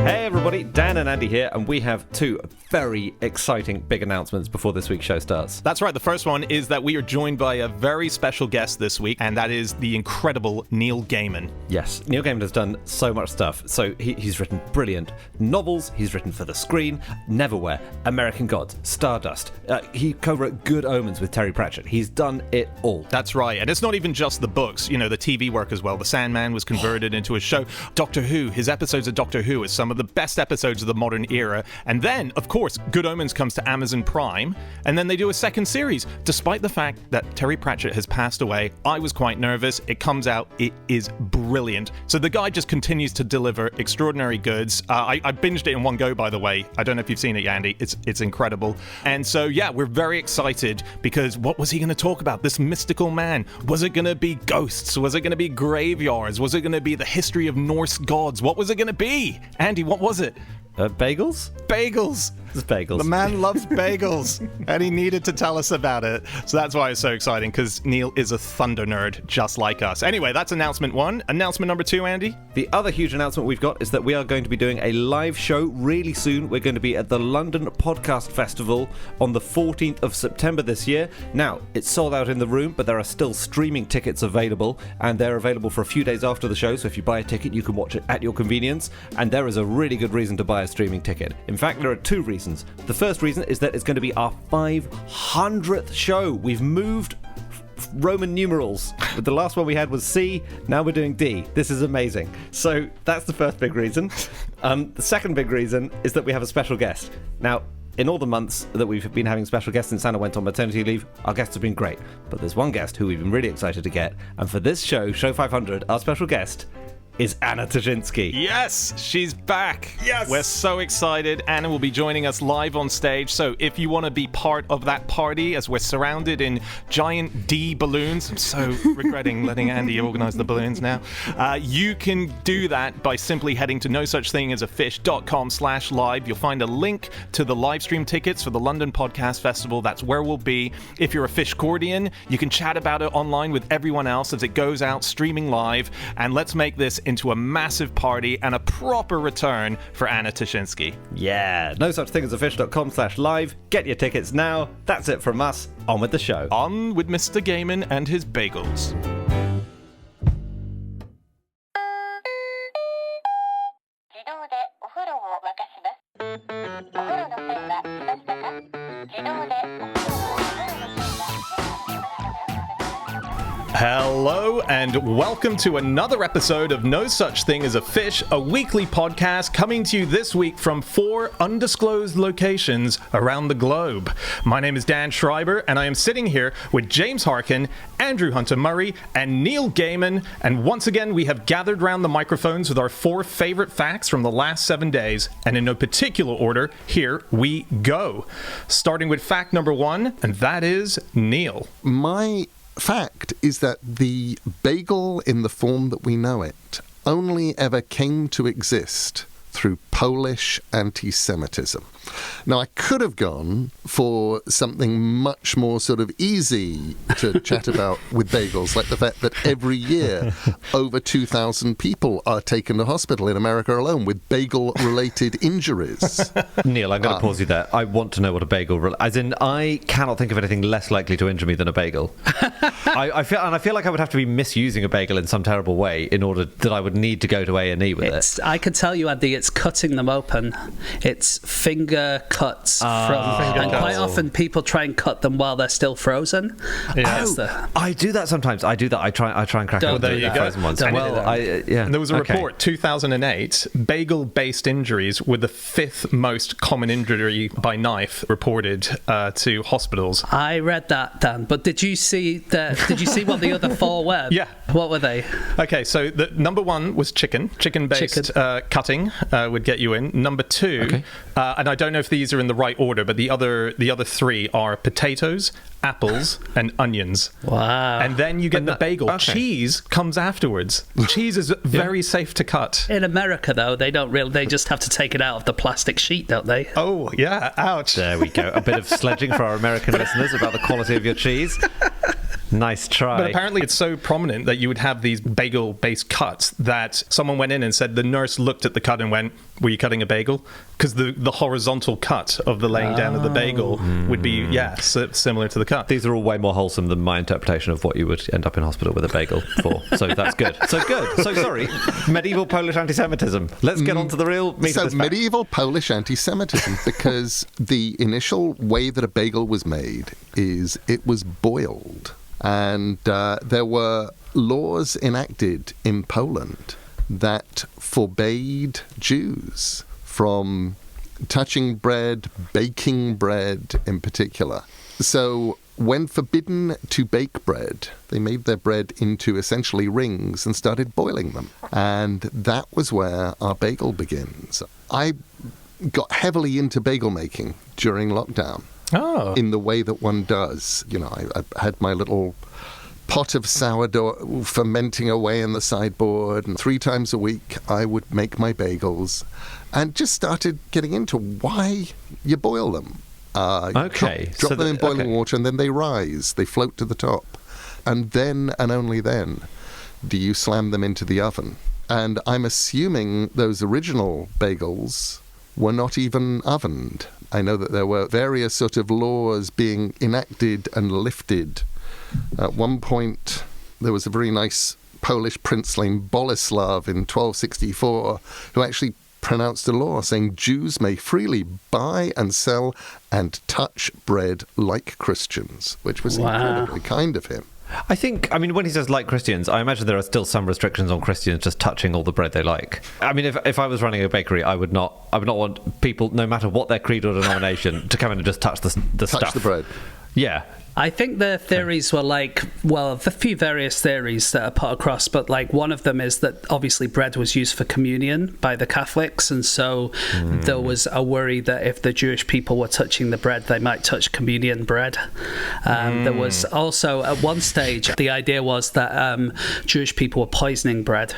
Hey everybody, Dan and Andy here, and we have two very exciting big announcements before this week's show starts. That's right. The first one is that we are joined by a very special guest this week, and that is the incredible Neil Gaiman. Yes, Neil Gaiman has done so much stuff. So he's written brilliant novels, he's written for the screen, Neverwhere, American Gods, Stardust. He co-wrote Good Omens with Terry Pratchett. He's done it all. That's right. And it's not even just the books, you know, the TV work as well. The Sandman was converted into a show. Doctor Who, his episodes of Doctor Who is some of the best episodes of the modern era. And then, of course, Good Omens comes to Amazon Prime, and then they do a second series. Despite the fact that Terry Pratchett has passed away, I was quite nervous. It comes out, it is brilliant. So the guy just continues to deliver extraordinary goods. I binged it in one go, by the way. I don't know if you've seen it, Andy. It's incredible. And so, yeah, we're very excited because what was he going to talk about? This mystical man. Was it going to be ghosts? Was it going to be graveyards? Was it going to be the history of Norse gods? What was it going to be? Andy, what was it? Bagels? Bagels. It's bagels. The man loves bagels, and he needed to tell us about it. So that's why it's so exciting, because Neil is a thunder nerd just like us. Anyway, that's announcement one. Announcement number two, Andy? The other huge announcement we've got is that we are going to be doing a live show really soon. We're going to be at the London Podcast Festival on the 14th of September this year. Now, it's sold out in the room, but there are still streaming tickets available, and they're available for a few days after the show. So if you buy a ticket, you can watch it at your convenience, and there is a really good reason to buy a streaming ticket. In fact, there are two reasons. The first reason is that it's going to be our 500th show. We've moved Roman numerals. The last one we had was C, now we're doing D. This is amazing. So that's the first big reason. The second big reason is that we have a special guest. Now, in all the months that we've been having special guests since Anna went on maternity leave, our guests have been great. But there's one guest who we've been really excited to get, and for this show, Show 500, our special guest is Anna Ptaszynski. Yes, she's back. Yes. We're so excited. Anna will be joining us live on stage. So if you want to be part of that party as we're surrounded in giant D balloons, I'm so regretting letting Andy organize the balloons now. You can do that by simply heading to nosuchthing.com/live. You'll find a link to the live stream tickets for the London Podcast Festival. That's where we'll be. If you're a Fishcordian, you can chat about it online with everyone else as it goes out streaming live. And let's make this into a massive party and a proper return for Anna Ptaszynski. Yeah, no such thing as a fish.com/live. Get your tickets now. That's it from us. On with the show. On with Mr. Gaiman and his bagels. Hello and welcome to another episode of No Such Thing as a Fish, a weekly podcast coming to you this week from 4 undisclosed locations around the globe. My name is Dan Schreiber and I am sitting here with James Harkin, Andrew Hunter-Murray and Neil Gaiman, and once again we have gathered round the microphones with our 4 favorite facts from the last 7 days, and in no particular order, here we go. Starting with fact number 1, and that is Neil. My fact is that the bagel in the form that we know it only ever came to exist through Polish anti-Semitism. Now, I could have gone for something much more sort of easy to chat about with bagels, like the fact that every year over 2,000 people are taken to hospital in America alone with bagel-related injuries. Neil, I'm going to pause you there. I want to know what a bagel... As in, I cannot think of anything less likely to injure me than a bagel. I feel like I would have to be misusing a bagel in some terrible way in order that I would need to go to A&E with it. I can tell you, Andy, it's cutting them open. It's finger cuts and quite often people try and cut them while they're still frozen. Yeah. I do that sometimes. I try and crack open the frozen ones. And there was a report, 2008, bagel-based injuries were the 5th most common injury by knife reported to hospitals. I read that, Dan, but did you see what the other 4 were? Yeah. What were they? Okay, so the number 1 was chicken-based cutting would get you in. Number 2, and I don't know if these are in the right order, but the other 3 are potatoes, apples, and onions. Wow. And then you get the bagel. okay. Cheese comes afterwards. Cheese is very safe to cut. In America, though, they don't really. They just have to take it out of the plastic sheet, don't they? Oh, yeah. Ouch. There we go. A bit of sledging for our American listeners about the quality of your cheese. Nice try. But apparently it's so prominent that you would have these bagel-based cuts that someone went in and said the nurse looked at the cut and went, were you cutting a bagel? Because the horizontal cut of the laying down of the bagel would be, similar to the cut. These are all way more wholesome than my interpretation of what you would end up in hospital with a bagel for. So that's good. So sorry. Medieval Polish anti-Semitism. Let's get on to the real meat of this. Medieval Polish anti-Semitism, because the initial way that a bagel was made is it was boiled. And there were laws enacted in Poland that forbade Jews from touching bread, baking bread in particular. So when forbidden to bake bread, they made their bread into essentially rings and started boiling them. And that was where our bagel begins. I got heavily into bagel making during lockdown. Oh. In the way that one does. You know, I had my little pot of sourdough fermenting away in the sideboard, and 3 times a week I would make my bagels, and just started getting into why you boil them. Drop them in boiling water, and then they rise. They float to the top. And then, and only then, do you slam them into the oven. And I'm assuming those original bagels were not even ovened. I know that there were various sort of laws being enacted and lifted. At one point, there was a very nice Polish prince named Boleslav in 1264 who actually pronounced a law saying Jews may freely buy and sell and touch bread like Christians, which was incredibly kind of him. I mean, when he says like Christians, I imagine there are still some restrictions on Christians just touching all the bread they like. I mean, if I was running a bakery, I would not want people, no matter what their creed or denomination, to come in and just touch the stuff. Touch the bread. Yeah. I think the theories were the few various theories that are put across, but one of them is that obviously bread was used for communion by the Catholics, and so there was a worry that if the Jewish people were touching the bread, they might touch communion bread. There was also, at one stage, the idea was that Jewish people were poisoning bread.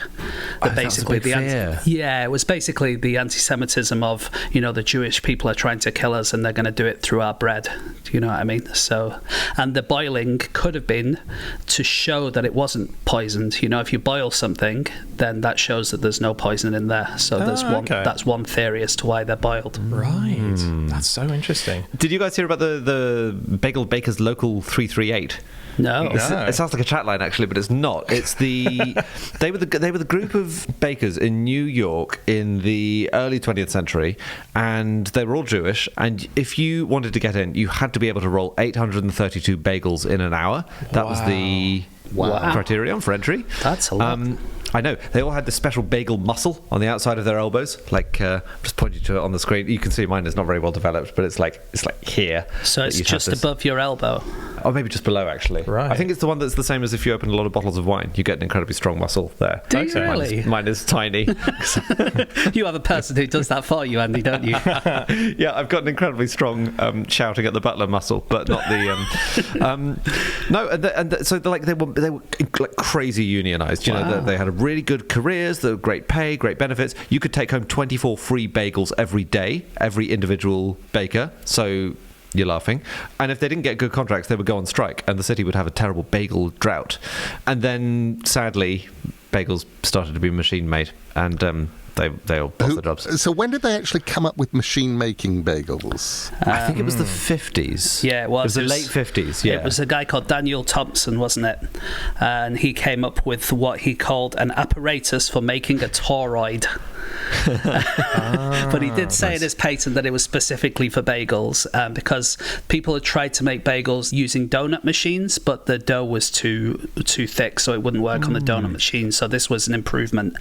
That basically it was basically the anti-Semitism of, the Jewish people are trying to kill us and they're going to do it through our bread. Do you know what I mean? So... And the boiling could have been to show that it wasn't poisoned. If you boil something, then that shows that there's no poison in there. So that's one theory as to why they're boiled. Right. That's so interesting. Did you guys hear about the Bagel Bakers Local 338? No. It sounds like a chat line actually, but it's not. It's they were the group of bakers in New York in the early 20th century, and they were all Jewish. And if you wanted to get in, you had to be able to roll 832 bagels in an hour. That was the criterion for entry. That's a lot. I know. They all had this special bagel muscle on the outside of their elbows. Just pointing to it on the screen. You can see mine is not very well developed, but it's like here. So it's just above your elbow? Or maybe just below, actually. Right. I think it's the one that's the same as if you open a lot of bottles of wine. You get an incredibly strong muscle there. Do you really? Mine is tiny. You have a person who does that for you, Andy, don't you? Yeah, I've got an incredibly strong shouting at the butler muscle, but not the... So they were like crazy unionized. They had a really good careers, the great pay, great benefits. You could take home 24 free bagels every day, every individual baker. So you're laughing. And if they didn't get good contracts, they would go on strike, and the city would have a terrible bagel drought. And then, sadly, bagels started to be machine made, and they all lost their jobs. So when did they actually come up with machine-making bagels? I think it was the 50s. Yeah, it was. It was the late 50s, yeah. It was a guy called Daniel Thompson, wasn't it? And he came up with what he called an apparatus for making a toroid. But he did say in his patent that it was specifically for bagels, because people had tried to make bagels using donut machines, but the dough was too thick, so it wouldn't work on the donut machine. So this was an improvement.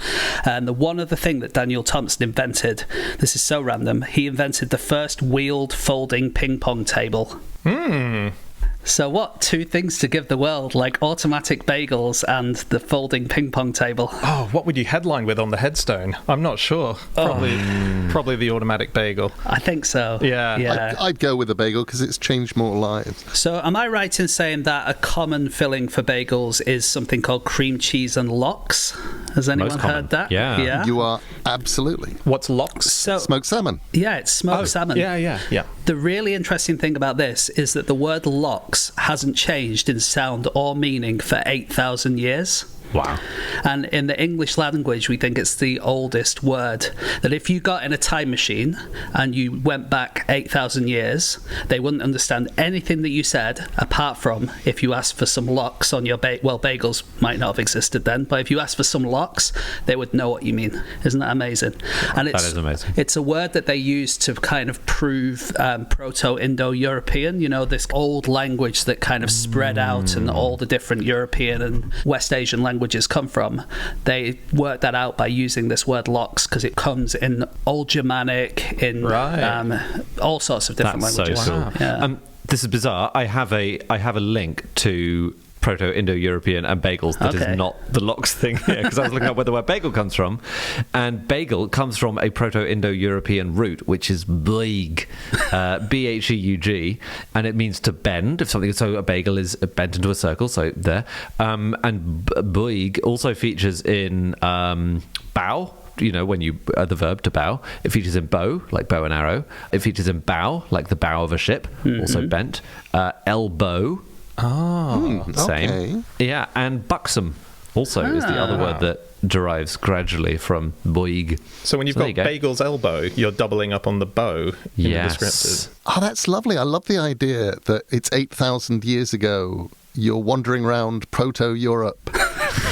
And one other thing that Daniel Thompson invented, this is so random, he invented the first wheeled folding ping pong table. So what? 2 things to give the world, like automatic bagels and the folding ping pong table. Oh, what would you headline with on the headstone? I'm not sure. Probably the automatic bagel. I think so. Yeah. I'd go with a bagel because it's changed more lives. So am I right in saying that a common filling for bagels is something called cream cheese and lox? Has anyone heard that? Yeah. You are absolutely. What's lox? So Smoked salmon. yeah, it's smoked salmon. Yeah. The really interesting thing about this is that the word lox hasn't changed in sound or meaning for 8,000 years. Wow. And in the English language, we think it's the oldest word. That if you got in a time machine and you went back 8,000 years, they wouldn't understand anything that you said, apart from if you asked for some lox on your bagels might not have existed then, but if you asked for some lox, they would know what you mean. Isn't that amazing? And That is amazing. It's a word that they use to kind of prove Proto-Indo-European, this old language that kind of spread out and all the different European and West Asian languages come from. They worked that out by using this word lox because it comes in Old Germanic, in all sorts of different That's languages. so cool. Wow. Yeah. This is bizarre. I have a link to Proto-Indo-European and bagels that is not the lox thing here, because I was looking up where the word bagel comes from, and bagel comes from a Proto-Indo-European root, which is beug, B-H-E-U-G, and it means to bend. So a bagel is bent into a circle, so there. And beug also features in bow. When you the verb to bow. It features in bow, like bow and arrow. It features in bow, like the bow of a ship, also bent. Elbow. Same. Okay. Yeah, and buxom also is the other word that derives gradually from boig. So when you've got bagel's elbow, you're doubling up on the bow in the descriptors. Oh, that's lovely. I love the idea that it's 8,000 years ago. You're wandering around Proto-Europe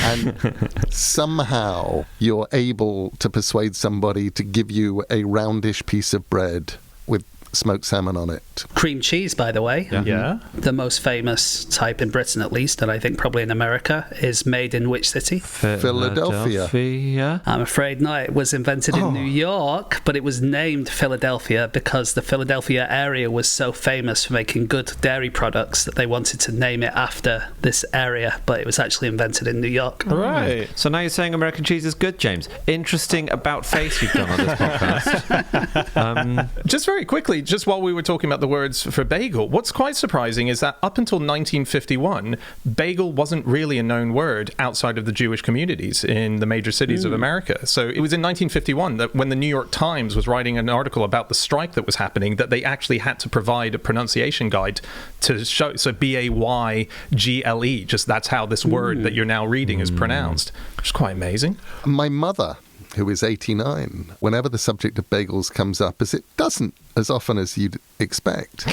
and somehow you're able to persuade somebody to give you a roundish piece of bread with smoked salmon on it. Cream cheese, by the way. Yeah. The most famous type in Britain, at least, and I think probably in America, is made in which city? Philadelphia. I'm afraid not. It was invented in New York, but it was named Philadelphia because the Philadelphia area was so famous for making good dairy products that they wanted to name it after this area, but it was actually invented in New York. Right. So now you're saying American cheese is good, James. Interesting about face you've done on this podcast. Just very quickly, just while we were talking about the words for bagel, what's quite surprising is that up until 1951, bagel wasn't really a known word outside of the Jewish communities in the major cities of America. So it was in 1951 that when the New York Times was writing an article about the strike that was happening, that they actually had to provide a pronunciation guide to show. So B-A-Y-G-L-E, just that's how this word that you're now reading is pronounced, which is quite amazing. My mother, who is 89, whenever the subject of bagels comes up, as it doesn't as often as you'd expect,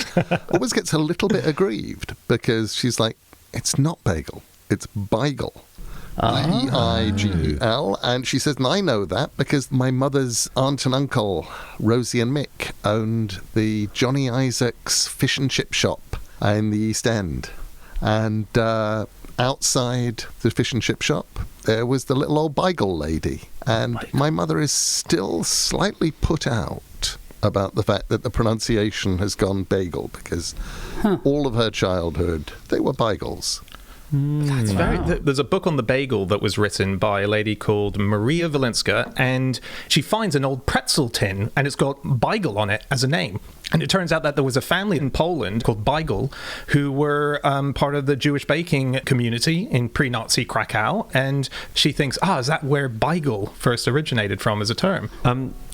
always gets a little bit aggrieved because she's like, it's not bagel, it's beigel. B-I-G-E-L. And she says, and I know that because my mother's aunt and uncle, Rosie and Mick, owned the Johnny Isaac's fish and chip shop in the East End. And outside the fish and chip shop, there was the little old beigel lady. And my mother is still slightly put out about the fact that the pronunciation has gone bagel because all of her childhood, they were bagels. That's there's a book on the bagel that was written by a lady called Maria Valinska, and she finds an old pretzel tin and it's got beigel on it as a name. And it turns out that there was a family in Poland called Beigel who were part of the Jewish baking community in pre-Nazi Krakow. And she thinks, is that where beigel first originated from as a term?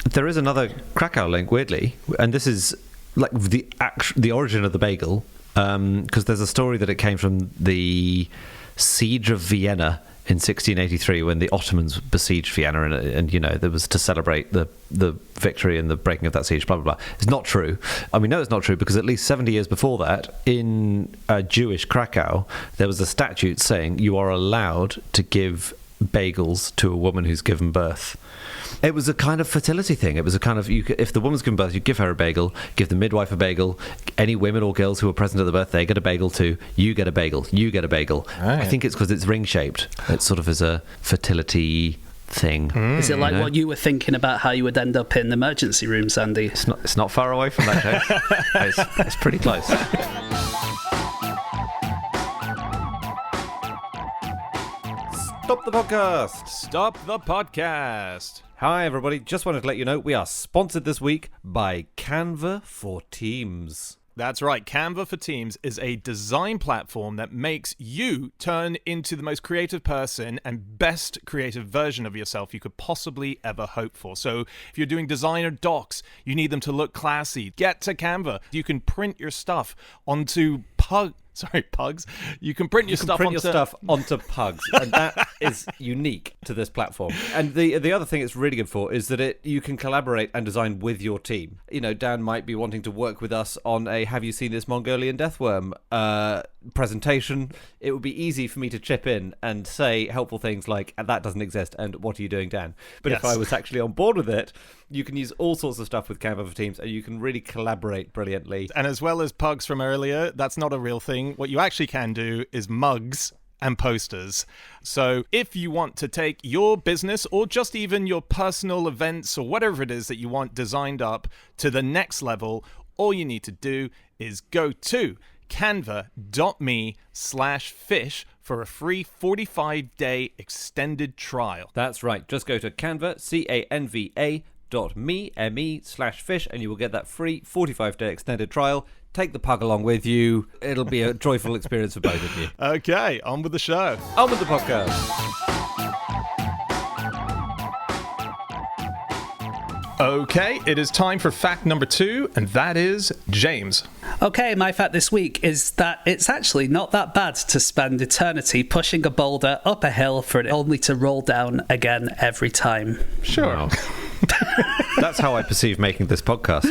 There is another Krakow link, weirdly, and this is like the origin of the bagel, because there's a story that it came from the siege of Vienna in 1683 when the Ottomans besieged Vienna, and there was to celebrate the victory and the breaking of that siege, blah blah blah. It's not true. We know it's not true because at least 70 years before that, in Jewish Krakow, there was a statute saying you are allowed to give bagels to a woman who's given birth. It was a kind of fertility thing. It was a kind of, if the woman's given birth, you give her a bagel, give the midwife a bagel. Any women or girls who are present at the birth, they get a bagel too. You get a bagel. You get a bagel. Right. I think it's because it's ring-shaped. It sort of is a fertility thing. Is it like what you were thinking about how you would end up in the emergency room, Sandy? It's not far away from that, James. It's pretty close. Stop the podcast. Stop the podcast. Hi, everybody. Just wanted to let you know we are sponsored this week by Canva for Teams. That's right. Canva for Teams is a design platform that makes you turn into the most creative person and best creative version of yourself you could possibly ever hope for. So if you're doing designer docs, you need them to look classy. Get to Canva. You can print your stuff onto pugs. You can print your stuff onto pugs, and that is unique to this platform. And the other thing it's really good for is that you can collaborate and design with your team. You know, Dan might be wanting to work with us on a "Have you seen this Mongolian deathworm?" presentation. It would be easy for me to chip in and say helpful things like, "That doesn't exist," and "What are you doing, Dan?" But if I was actually on board with it, you can use all sorts of stuff with Canva for Teams, and you can really collaborate brilliantly. And as well as pugs from earlier, that's not a real thing. What you actually can do is mugs and posters. So if you want to take your business or just even your personal events or whatever it is that you want designed up to the next level, all you need to do is go to canva.me/fish for a free 45-day extended trial. That's right. Just go to Canva, canva.me/fish, and you will get that free 45-day extended trial. Take the pug along with you. It'll be a joyful experience for both of you. Okay, on with the show. On with the podcast. Okay, it is time for fact number 2, and that is James. Okay, my fact this week is that it's actually not that bad to spend eternity pushing a boulder up a hill for it only to roll down again every time. Sure. Wow. That's how I perceive making this podcast.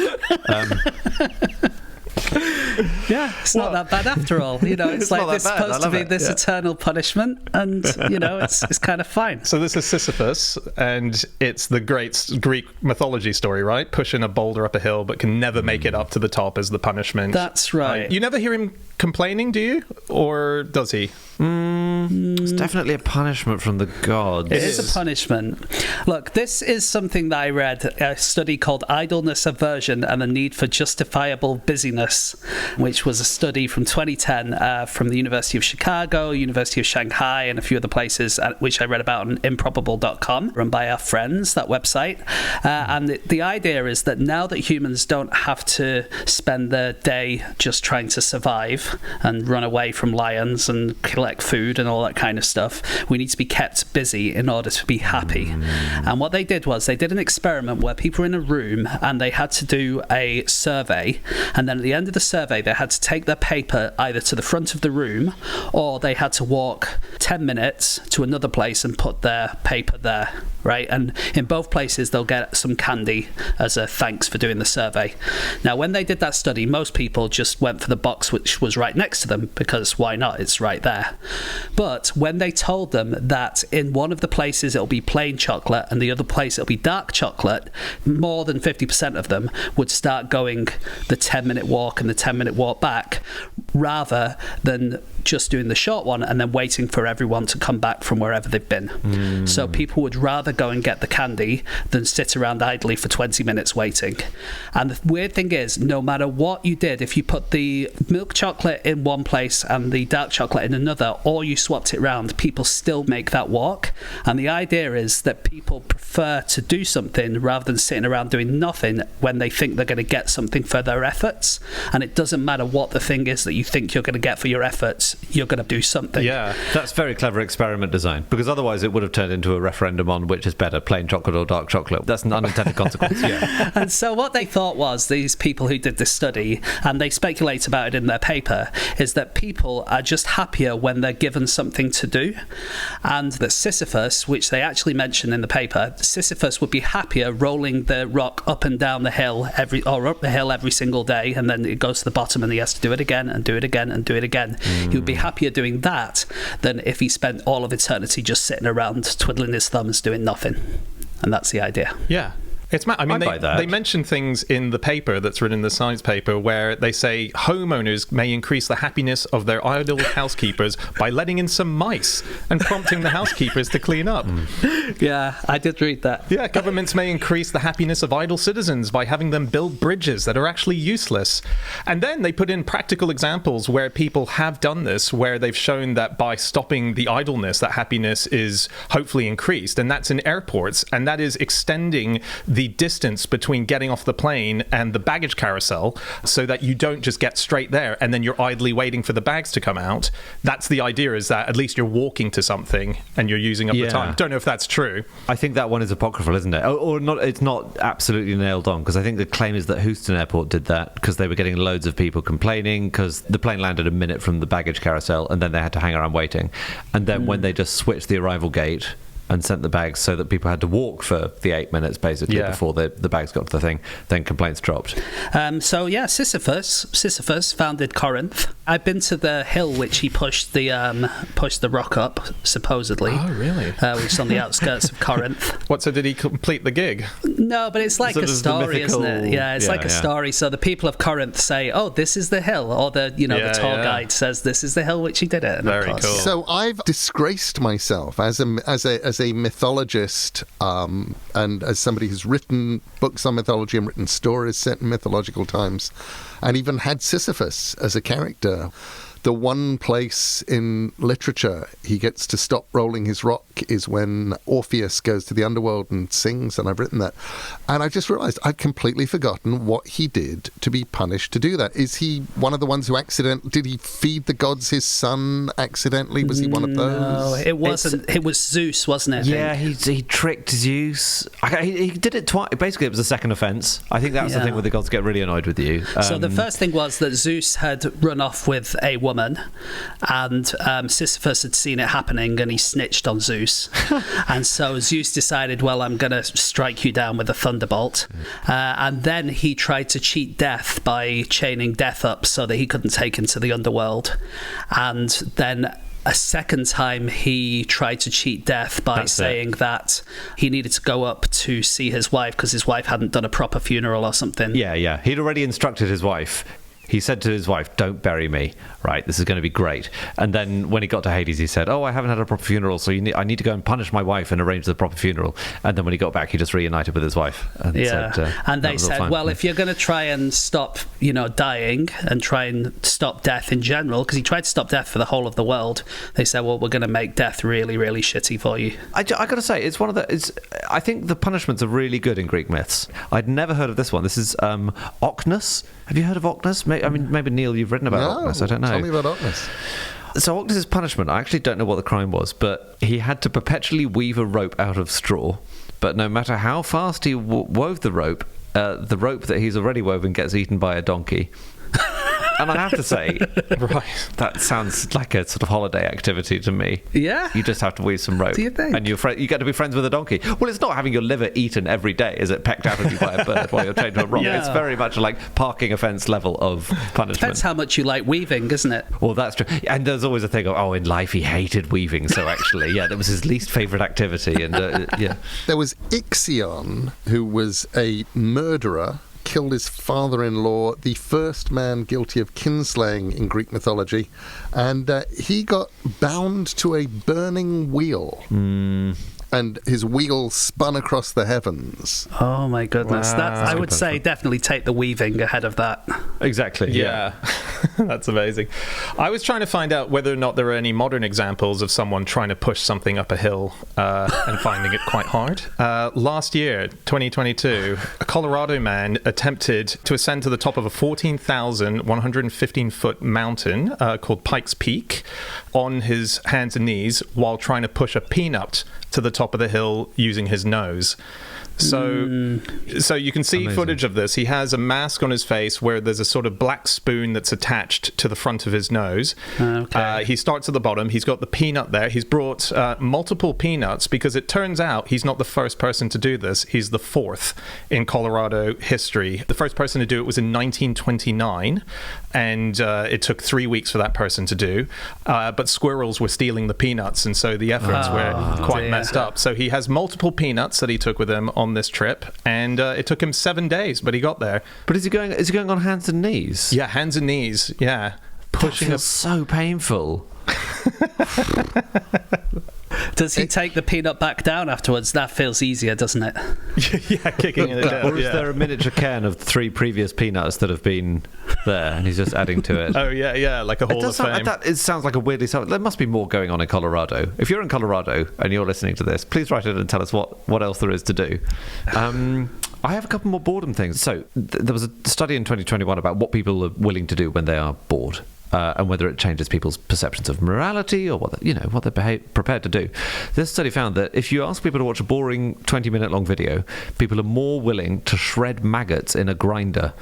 Yeah, it's not that bad after all. You know, it's like this supposed to be this eternal punishment, and you know, it's kind of fine. So this is Sisyphus, and it's the great Greek mythology story, right? Pushing a boulder up a hill, but can never make it up to the top as the punishment. That's right. You never hear him complaining, do you? Or does he? It's definitely a punishment from the gods. It is a punishment. Look, this is something that I read, a study called Idleness Aversion and the Need for Justifiable Busyness, which was a study from 2010 from the University of Chicago, University of Shanghai, and a few other places, which I read about on improbable.com, run by our friends, that website. And the idea is that now that humans don't have to spend their day just trying to survive and run away from lions and collect food and all that kind of stuff, we need to be kept busy in order to be happy. And what they did was they did an experiment where people were in a room and they had to do a survey, and then at the end of the survey they had to take their paper either to the front of the room or they had to walk 10 minutes to another place and put their paper there, right? And in both places they'll get some candy as a thanks for doing the survey. Now when they did that study, most people just went for the box which was right next to them, because why not? It's right there. But when they told them that in one of the places it'll be plain chocolate and the other place it'll be dark chocolate, more than 50% of them would start going the 10-minute walk and the 10-minute walk back, rather than just doing the short one and then waiting for everyone to come back from wherever they've been. So people would rather go and get the candy than sit around idly for 20 minutes waiting. And the weird thing is, no matter what you did, if you put the milk chocolate in one place and the dark chocolate in another, or you swapped it around, people still make that walk. And the idea is that people prefer to do something rather than sitting around doing nothing when they think they're going to get something for their efforts. And it doesn't matter what the thing is that you think you're going to get for your efforts, you're going to do something. Yeah, that's very clever experiment design, because otherwise it would have turned into a referendum on which is better, plain chocolate or dark chocolate. That's an unintended consequence. Yeah. And so what they thought was, these people who did this study, and they speculate about it in their paper, is that people are just happier when they're given something to do. And that Sisyphus, which they actually mention in the paper, Sisyphus would be happier rolling the rock up and down the hill up the hill every single day, and then it goes to the bottom and he has to do it again and do it again and do it again. He would be happier doing that than if he spent all of eternity just sitting around twiddling his thumbs doing nothing. And that's the idea. Yeah. It's I mean, buy that. they mention things in the paper that's written in the science paper where they say homeowners may increase the happiness of their idle housekeepers by letting in some mice and prompting the housekeepers to clean up. Yeah, I did read that. Yeah, governments may increase the happiness of idle citizens by having them build bridges that are actually useless. And then they put in practical examples where people have done this, where they've shown that by stopping the idleness, that happiness is hopefully increased. And that's in airports, and that is extending the distance between getting off the plane and the baggage carousel so that you don't just get straight there and then you're idly waiting for the bags to come out. That's the idea, is that at least you're walking to something and you're using up the time. Don't know if that's true. I think that one is apocryphal, isn't it? Or not? It's not absolutely nailed on, because I think the claim is that Houston Airport did that because they were getting loads of people complaining because the plane landed a minute from the baggage carousel and then they had to hang around waiting. And then when they just switched the arrival gate and sent the bags so that people had to walk for the 8 minutes basically before the bags got to the thing, then complaints dropped. So yeah, Sisyphus founded Corinth. I've been to the hill which he pushed the rock up, supposedly. Oh, really? Which is on the outskirts of Corinth. What, so did he complete the gig? No, but it's like Sort a of story, isn't it? Yeah, it's like a yeah. story. So the people of Corinth say, "Oh, this is the hill," or the the tour guide says, "This is the hill which he did it." And Very cool. So I've disgraced myself as a mythologist, and as somebody who's written books on mythology and written stories set in mythological times, and even had Sisyphus as a character. The one place in literature he gets to stop rolling his rock is when Orpheus goes to the underworld and sings, and I've written that. And I just realised I'd completely forgotten what he did to be punished to do that. Is he one of the ones who did he feed the gods his son accidentally? Was he one of those? No, it wasn't. It was Zeus, wasn't it? Yeah, he tricked Zeus. He did it twice. Basically, it was a second offence. I think that's the thing where the gods get really annoyed with you. So the first thing was that Zeus had run off with a woman, and Sisyphus had seen it happening, and he snitched on Zeus. And so Zeus decided, well, I'm going to strike you down with a thunderbolt. And then he tried to cheat death by chaining death up so that he couldn't take him to the underworld. And then a second time he tried to cheat death by saying that he needed to go up to see his wife because his wife hadn't done a proper funeral or something. Yeah. He'd already instructed his wife. He said to his wife, "Don't bury me, right? This is going to be great." And then when he got to Hades, he said, "Oh, I haven't had a proper funeral, so I need to go and punish my wife and arrange the proper funeral." And then when he got back, he just reunited with his wife. And said, and they said, "Well, if you're going to try and stop, dying and try and stop death in general, because he tried to stop death for the whole of the world, they said, well, we're going to make death really, really shitty for you." I got to say, it's one of the. I think the punishments are really good in Greek myths. I'd never heard of this one. This is Ocnus. Have you heard of Ocnus? Maybe Neil, you've written about Ocnus. I don't know. Tell me about Ocnus. So Ocnus' punishment, I actually don't know what the crime was, but he had to perpetually weave a rope out of straw. But no matter how fast he wove the rope that he's already woven gets eaten by a donkey. And I have to say, that sounds like a sort of holiday activity to me. Yeah. You just have to weave some rope. Do you think? And you get to be friends with a donkey. Well, it's not having your liver eaten every day, is it? Pecked out of you by a bird while you're chained to a rock. Yeah. It's very much like parking offence level of punishment. Depends how much you like weaving, isn't it? Well, that's true. And there's always a thing of, in life he hated weaving. So actually, that was his least favourite activity. And There was Ixion, who was a murderer, killed his father-in-law, the first man guilty of kinslaying in Greek mythology, and he got bound to a burning wheel. And his wheel spun across the heavens. Oh my goodness. Wow. I would say definitely take the weaving ahead of that. Exactly. Yeah. That's amazing. I was trying to find out whether or not there are any modern examples of someone trying to push something up a hill and finding it quite hard. Last year, 2022, a Colorado man attempted to ascend to the top of a 14,115-foot mountain called Pikes Peak on his hands and knees while trying to push a peanut to the top of the hill using his nose. So you can see footage of this. He has a mask on his face where there's a sort of black spoon that's attached to the front of his nose. Okay. He starts at the bottom. He's got the peanut there. He's brought multiple peanuts because it turns out he's not the first person to do this. He's the fourth in Colorado history. The first person to do it was in 1929, and it took 3 weeks for that person to do. But squirrels were stealing the peanuts, and so the efforts were quite messed up. So he has multiple peanuts that he took with him on on this trip, and it took him 7 days, but he got there. But is he going on hands and knees? Yeah, hands and knees. Yeah, pushing That feels so painful. Does he take the peanut back down afterwards? That feels easier, doesn't it? Yeah, kicking it down. Or is there a miniature can of 3 previous peanuts that have been there, and he's just adding to it? Oh yeah, like a Hall of Fame. It sounds like a weirdly. There must be more going on in Colorado. If you're in Colorado and you're listening to this, please write in and tell us what else there is to do. I have a couple more boredom things. So there was a study in 2021 about what people are willing to do when they are bored. And whether it changes people's perceptions of morality or what they're prepared to do. This study found that if you ask people to watch a boring 20-minute long video, people are more willing to shred maggots in a grinder.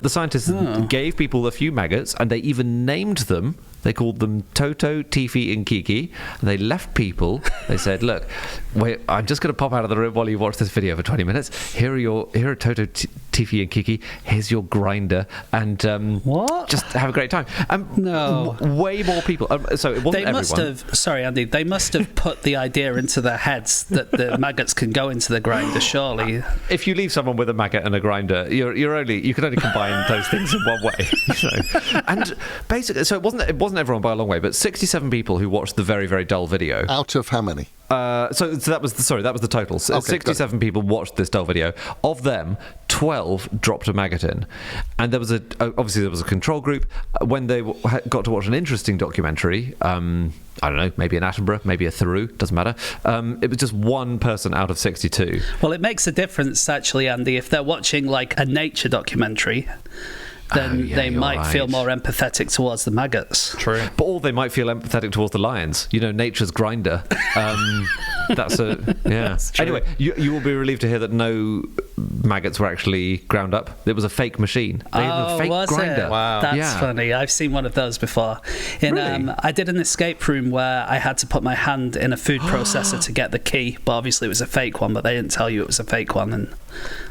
The scientists gave people a few maggots, and they even named them. They called them Toto, Tifi, and Kiki. And they left people. They said, "Look, wait, I'm just going to pop out of the room while you watch this video for 20 minutes. Here are Toto, Tifi, and Kiki. Here's your grinder, and what? Just have a great time." No, way more people. So it wasn't they everyone. must have. Sorry, Andy. They must have put the idea into their heads that the maggots can go into the grinder. Surely, if you leave someone with a maggot and a grinder, you can only combine those things in one way. And basically, so it wasn't everyone by a long way, but 67 people who watched the very, very dull video. Out of how many? So that was the total. So Okay, 67 people watched this dull video. Of them, 12 dropped a maggot in, and there was a control group. When they got to watch an interesting documentary, I don't know, maybe an Attenborough, maybe a Theroux, doesn't matter. It was just one person out of 62. well, it makes a difference actually, Andy. If they're watching like a nature documentary, then they might feel more empathetic towards the maggots. True. But or they might feel empathetic towards the lions. Nature's grinder. That's true. Anyway, you will be relieved to hear that no maggots were actually ground up. It was a fake machine. They had a fake was grinder. it? Wow. That's funny. I've seen one of those before. Really? I did an escape room where I had to put my hand in a food processor to get the key, but obviously it was a fake one, but they didn't tell you it was a fake one. And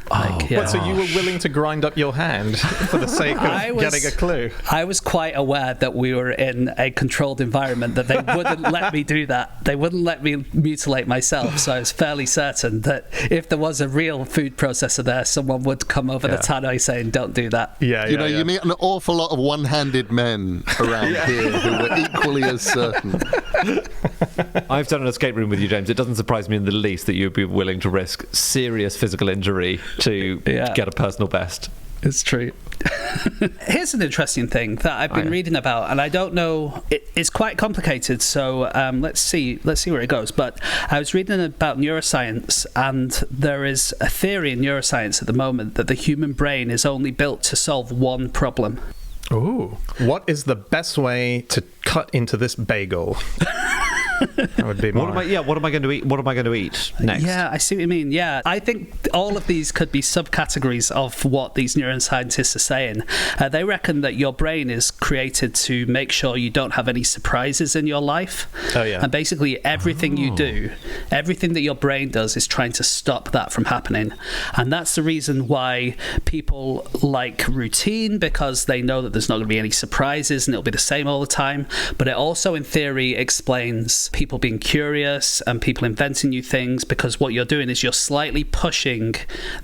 What, so you were willing to grind up your hand for the sake of getting a clue? I was quite aware that we were in a controlled environment, that they wouldn't let me do that. They wouldn't let me mutilate myself, so I was fairly certain that if there was a real food processor there, someone would come over the tannoy saying, "Don't do that." You meet an awful lot of one-handed men around here who were equally as certain. I've done an escape room with you, James. It doesn't surprise me in the least that you'd be willing to risk serious physical injury to get a personal best. It's true. Here's an interesting thing that I've been reading about, and I don't know. It's quite complicated, so let's see where it goes. But I was reading about neuroscience, and there is a theory in neuroscience at the moment that the human brain is only built to solve one problem. Ooh. What is the best way to cut into this bagel? That would be more. What am I going to eat? What am I going to eat next? Yeah, I see what you mean. Yeah, I think all of these could be subcategories of what these neuroscientists are saying. They reckon that your brain is created to make sure you don't have any surprises in your life. Oh, yeah. And basically everything you do, everything that your brain does is trying to stop that from happening. And that's the reason why people like routine, because they know that there's not going to be any surprises and it'll be the same all the time. But it also, in theory, explains people being curious and people inventing new things, because what you're doing is you're slightly pushing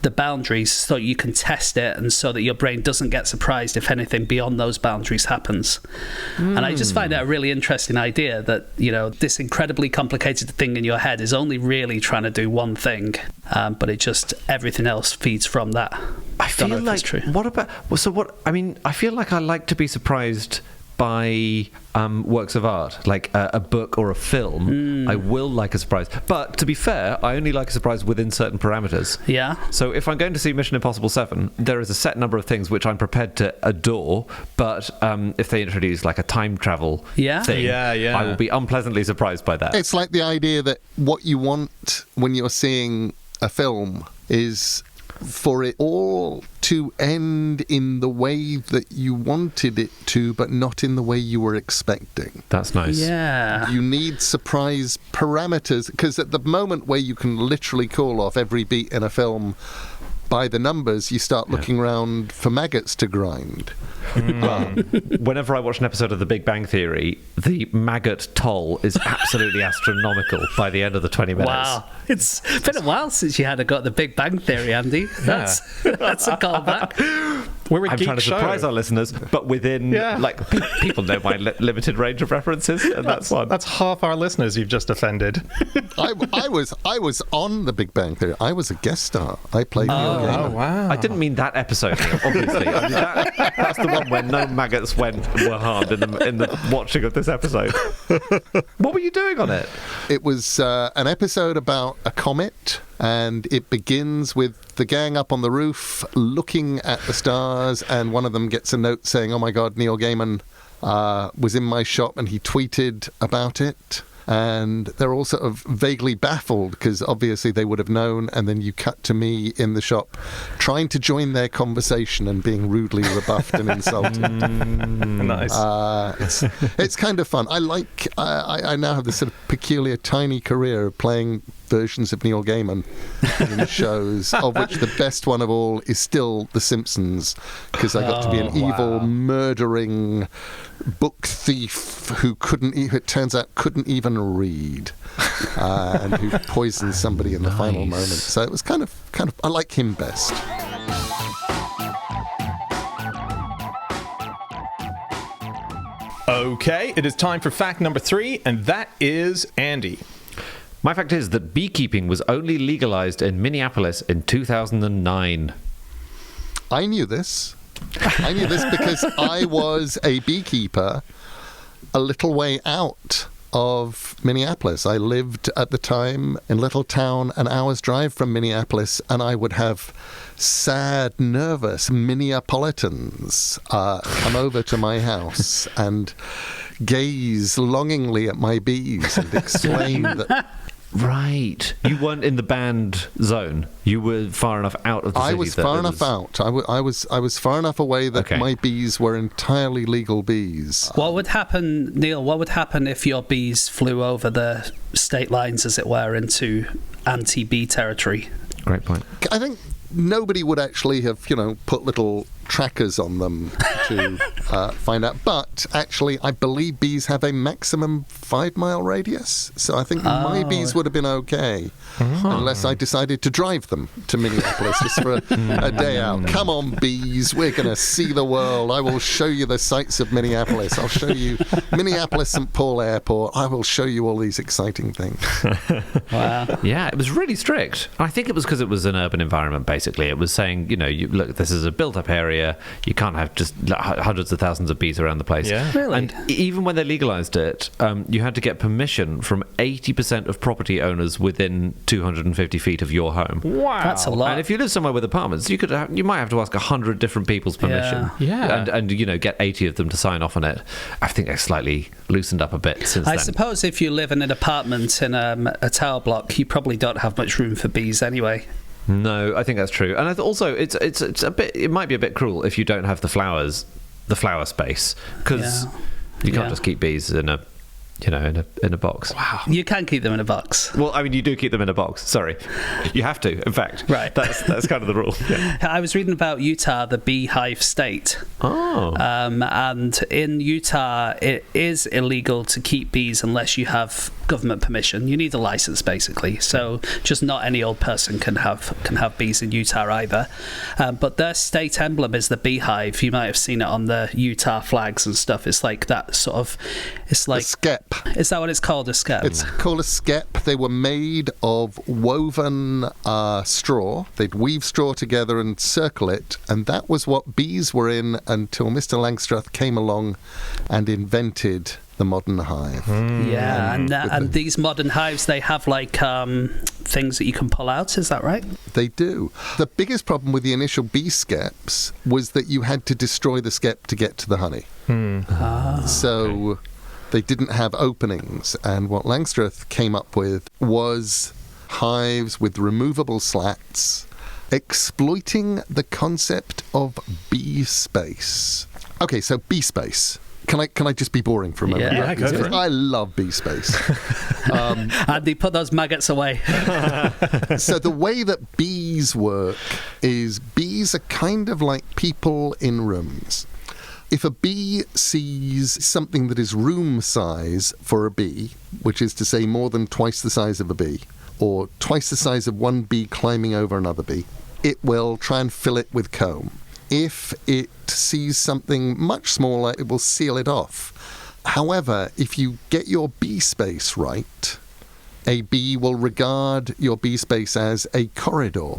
the boundaries so you can test it, and so that your brain doesn't get surprised if anything beyond those boundaries happens. And I just find that a really interesting idea, that this incredibly complicated thing in your head is only really trying to do one thing, but everything else feeds from that. I feel don't know if like it's true. I feel like I like to be surprised by works of art, like a book or a film. I will like a surprise, but to be fair, I only like a surprise within certain parameters. Yeah. So if I'm going to see Mission Impossible 7, there is a set number of things which I'm prepared to adore, but if they introduce like a time travel thing, I will be unpleasantly surprised by that. It's like the idea that what you want when you're seeing a film is for it all to end in the way that you wanted it to, but not in the way you were expecting. That's nice. Yeah. You need surprise parameters, because at the moment where you can literally call off every beat in a film by the numbers, you start looking around for maggots to grind. Whenever I watch an episode of The Big Bang Theory, the maggot toll is absolutely astronomical by the end of the 20 minutes. Wow. It's been a while since you had got The Big Bang Theory, Andy. That's a callback. We're a I'm geek trying to show. surprise our listeners, but within, people know my limited range of references, and that's one. That's half our listeners you've just offended. I was on The Big Bang Theory. I was a guest star. I played Neil Gaiman. Oh, wow. I didn't mean that episode, Neil, obviously. I mean, that's the one where no maggots were harmed in the watching of this episode. What were you doing on it? It was an episode about a comet, and it begins with the gang up on the roof looking at the stars, and one of them gets a note saying, "Oh my God, Neil Gaiman was in my shop and he tweeted about it." And they're all sort of vaguely baffled because obviously they would have known, and then you cut to me in the shop trying to join their conversation and being rudely rebuffed and insulted. Nice. It's kind of fun. I now have this sort of peculiar tiny career of playing versions of Neil Gaiman in shows, of which the best one of all is still The Simpsons, because I got to be an evil, murdering book thief who it turns out couldn't even read, and who poisoned somebody in the final moment. So it was kind of I like him best. Okay, it is time for fact number 3, and that is Andy. My fact is that beekeeping was only legalized in Minneapolis in 2009. I knew this. I knew this because I was a beekeeper a little way out of Minneapolis. I lived at the time in a little town an hour's drive from Minneapolis, and I would have sad, nervous Minneapolitans come over to my house and gaze longingly at my bees and explain that... Right. You weren't in the banned zone. You were far enough out of the city. I was far enough out. I was far enough away that my bees were entirely legal bees. What would happen, Neil, what would happen if your bees flew over the state lines, as it were, into anti-bee territory? Great point. I think nobody would actually have, put little trackers on them to find out. But actually, I believe bees have a maximum 5-mile radius. So I think my bees would have been okay, unless I decided to drive them to Minneapolis just for a day out. Come on, bees, we're going to see the world. I will show you the sights of Minneapolis. I'll show you Minneapolis St. Paul Airport. I will show you all these exciting things. Wow. Yeah, it was really strict. I think it was because it was an urban environment, basically. It was saying, look, this is a built-up area. You can't have just hundreds of thousands of bees around the place. Yeah. Really? And even when they legalized it, you had to get permission from 80% of property owners within 250 feet of your home. Wow. That's a lot. And if you live somewhere with apartments, you might have to ask 100 different people's permission. Yeah. And get 80 of them to sign off on it. I think they've slightly loosened up a bit since then. I suppose if you live in an apartment in a tower block, you probably don't have much room for bees anyway. No, I think that's true. And also, it's a bit. It might be a bit cruel if you don't have the flower space, because you can't just keep bees in a box. Wow. You can keep them in a box. Well, I mean, you do keep them in a box. Sorry, you have to. In fact, Right. That's kind of the rule. Yeah. I was reading about Utah, the beehive state. Oh. And in Utah, it is illegal to keep bees unless you have government permission. You need a license, basically. So just not any old person can have bees in Utah either. But their state emblem is the beehive. You might have seen it on the Utah flags and stuff. It's like that sort of. It's like A skep. Is that what it's called? A skep? It's called a skep. They were made of woven straw. They'd weave straw together and circle it, and that was what bees were in until Mr. Langstruth came along and invented the modern hive. Yeah, and these modern hives, they have like things that you can pull out. Is that right? They do. The biggest problem with the initial bee skeps was that you had to destroy the skep to get to the honey. So they didn't have openings, and what Langstruth came up with was hives with removable slats, exploiting the concept of bee space. Okay, so bee space. Can I just be boring for a moment? Yeah, go for it. I love bee space. Andy, put those maggots away. So the way that bees work is bees are kind of like people in rooms. If a bee sees something that is room size for a bee, which is to say more than twice the size of a bee, or twice the size of one bee climbing over another bee, it will try and fill it with comb. If it sees something much smaller, it will seal it off. However, if you get your bee space right, a bee will regard your bee space as a corridor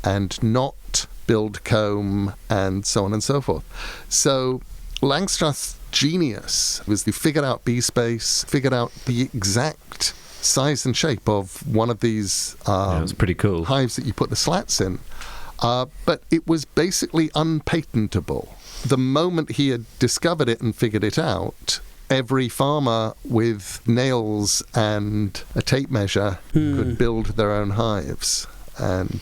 and not build comb and so on and so forth. So Langstrath's genius was he figured out bee space, figured out the exact size and shape of one of these That's pretty cool. hives that you put the slats in. But it was basically unpatentable. The moment he had discovered it and figured it out, every farmer with nails and a tape measure could build their own hives. And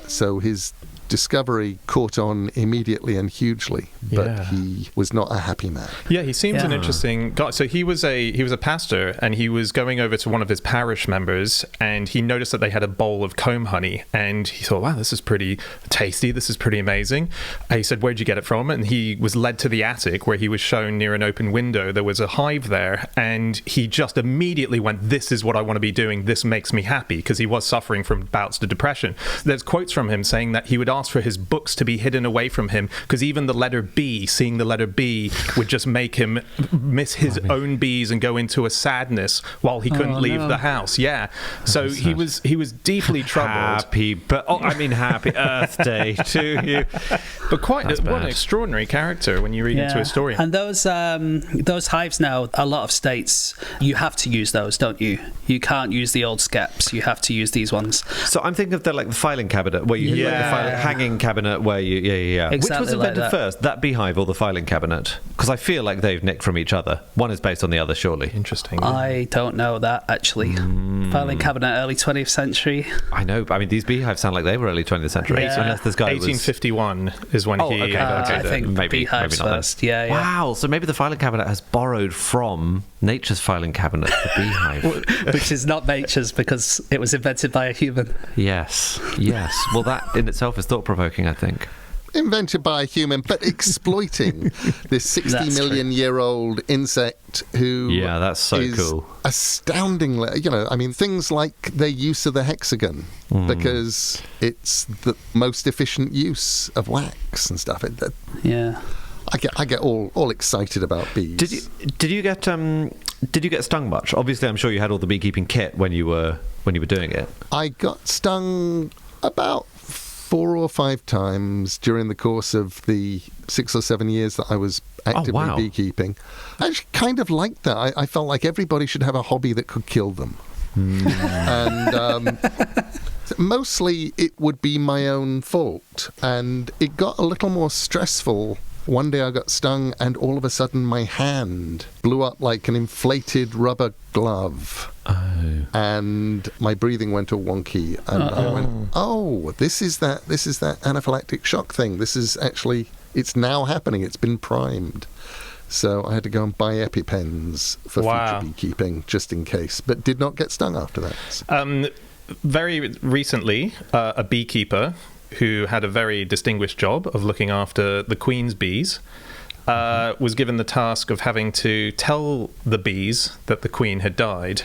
so his discovery caught on immediately and hugely, but Yeah. he was not a happy man. Yeah, he seems an Yeah. interesting guy. So he was a pastor, and he was going over to one of his parish members, and he noticed that they had a bowl of comb honey, and he thought, wow, this is pretty tasty, this is pretty amazing. And he said, where'd you get it from? And he was led to the attic, where he was shown near an open window there was a hive there, and he just immediately went, this is what I want to be doing, this makes me happy, because he was suffering from bouts of depression. There's quotes from him saying that he would ask for his books to be hidden away from him, because even the letter B, seeing the letter B, would just make him miss his own bees and go into a sadness while he couldn't leave the house. Yeah, so he was deeply troubled. Happy Earth Day to you. But what an bad. extraordinary character when you read into his story. And those hives now, a lot of states, you have to use those, don't you? You can't use the old skeps. You have to use these ones. So I'm thinking of the filing cabinet where you like the hanging cabinet where you Exactly Which was like invented that. first, that beehive or the filing cabinet? Because I feel like they've nicked from each other. One is based on the other, surely. Interesting. I don't know that, actually. Filing cabinet, early 20th century. I know. I mean, these beehives sound like they were early 20th century. Yeah. Unless this guy was... 1851 is when he okay. invented I it. think Maybe beehives not then. first. Yeah. Wow, so maybe the filing cabinet has borrowed from nature's filing cabinet, the beehive. Which is not nature's, because it was invented by a human. Yes. Well, that in itself is thought-provoking, I think. Invented by a human, but exploiting this 60 That's million year old insect who Yeah, that's so is cool. astoundingly, things like their use of the hexagon, because it's the most efficient use of wax and stuff. Yeah. I get all excited about bees. Did you get stung much? Obviously, I'm sure you had all the beekeeping kit when you were doing it. I got stung about 4 or 5 times during the course of the 6 or 7 years that I was actively wow. beekeeping. I actually kind of liked that. I felt like everybody should have a hobby that could kill them. And mostly it would be my own fault. And it got a little more stressful. One day I got stung and all of a sudden my hand blew up like an inflated rubber glove. Oh. And my breathing went all wonky, and I went, this is that anaphylactic shock thing. This is actually, it's now happening. It's been primed. So I had to go and buy EpiPens for future beekeeping, just in case, but did not get stung after that. Very recently, a beekeeper who had a very distinguished job of looking after the queen's bees was given the task of having to tell the bees that the queen had died.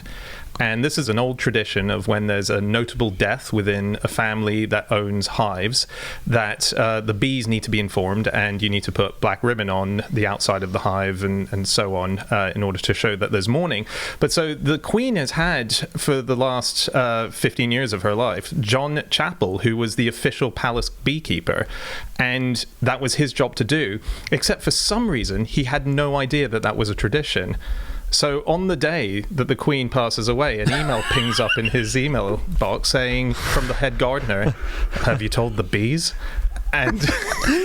And this is an old tradition of when there's a notable death within a family that owns hives, that the bees need to be informed, and you need to put black ribbon on the outside of the hive and so on in order to show that there's mourning. But so the queen has had, for the last 15 years of her life, John Chappell, who was the official palace beekeeper, and that was his job to do, except for some reason he had no idea that that was a tradition. So on the day that the Queen passes away, an email pings up in his email box saying, from the head gardener, "Have you told the bees?" And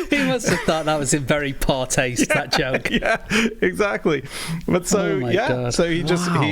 He must have thought that was in very poor taste, that joke. yeah, exactly. But so, Oh my yeah, God. so he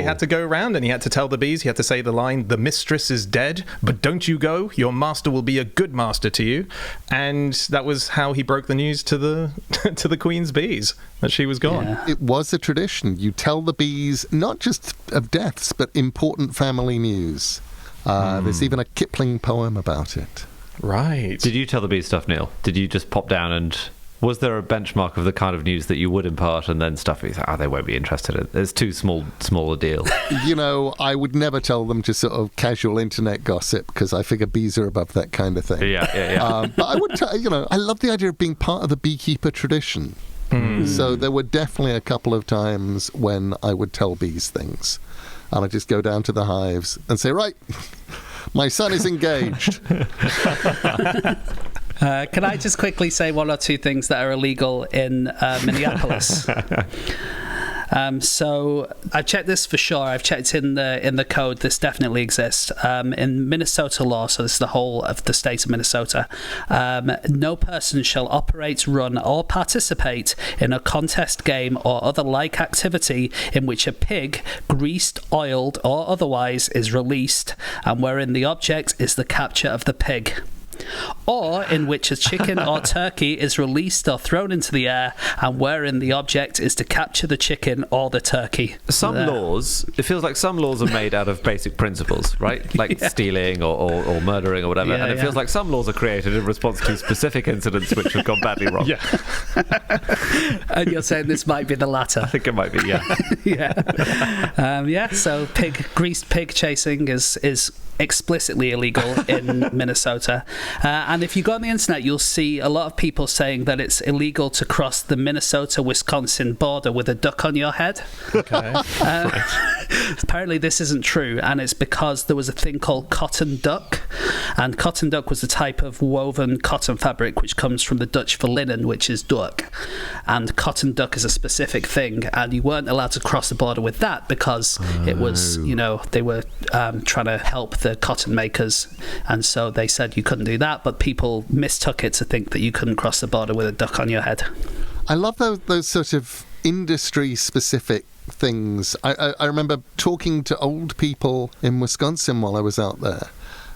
had to go around and he had to tell the bees, he had to say the line, "The mistress is dead, but don't you go. Your master will be a good master to you." And that was how he broke the news to the to the queen's bees that she was gone. Yeah. It was a tradition. You tell the bees not just of deaths, but important family news. There's even a Kipling poem about it. Right. Did you tell the bees stuff, Neil? Did you just pop down and... Was there a benchmark of the kind of news that you would impart and then stuff you thought, they won't be interested in? It's too small a deal. You know, I would never tell them just sort of casual internet gossip because I figure bees are above that kind of thing. Yeah. But I would tell, I love the idea of being part of the beekeeper tradition. So there were definitely a couple of times when I would tell bees things. And I'd just go down to the hives and say, right, my son is engaged. Can I just quickly say one or two things that are illegal in Minneapolis? So I've checked this for sure. I've checked in the code. This definitely exists. In Minnesota law, so this is the whole of the state of Minnesota, no person shall operate, run, or participate in a contest, game, or other like activity in which a pig, greased, oiled, or otherwise, is released, and wherein the object is the capture of the pig. Or in which a chicken or turkey is released or thrown into the air, and wherein the object is to capture the chicken or the turkey. Some laws, it feels like some laws are made out of basic principles, right? Like stealing or murdering or whatever. Yeah, and it feels like some laws are created in response to specific incidents which have gone badly wrong. Yeah. And you're saying this might be the latter. I think it might be, yeah. So greased pig chasing is explicitly illegal in Minnesota. And if you go on the internet, you'll see a lot of people saying that it's illegal to cross the Minnesota-Wisconsin border with a duck on your head. Okay. Apparently this isn't true, and it's because there was a thing called cotton duck, and cotton duck was a type of woven cotton fabric which comes from the Dutch for linen, which is duck, and cotton duck is a specific thing, and you weren't allowed to cross the border with that because it was, they were trying to help the cotton makers, and so they said you couldn't do that, but people mistook it to think that you couldn't cross the border with a duck on your head. I love those sort of industry-specific things. I remember talking to old people in Wisconsin while I was out there,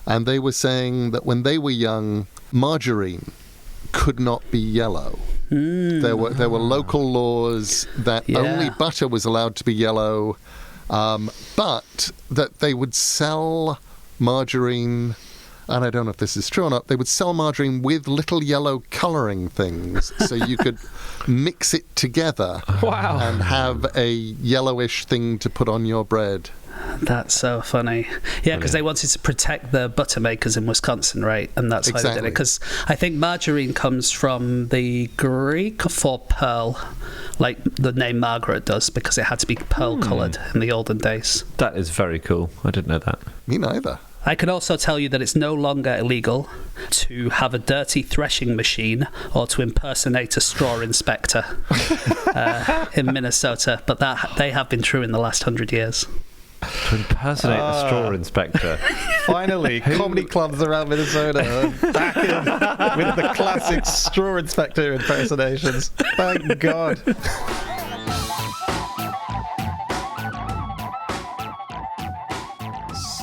and they were saying that when they were young, margarine could not be yellow. There were local laws that only butter was allowed to be yellow, but that they would sell margarine, and I don't know if this is true or not, they would sell margarine with little yellow colouring things so you could mix it together and have a yellowish thing to put on your bread. That's so funny. Yeah, because they wanted to protect the butter makers in Wisconsin, right? And that's why they did it. Because I think margarine comes from the Greek for pearl, like the name Margaret does, because it had to be pearl-coloured in the olden days. That is very cool. I didn't know that. Me neither. I can also tell you that it's no longer illegal to have a dirty threshing machine or to impersonate a straw inspector in Minnesota, but that they have been true in the last 100 years. To impersonate the straw inspector. Finally, comedy clubs around Minnesota are back in with the classic straw inspector impersonations. Thank God.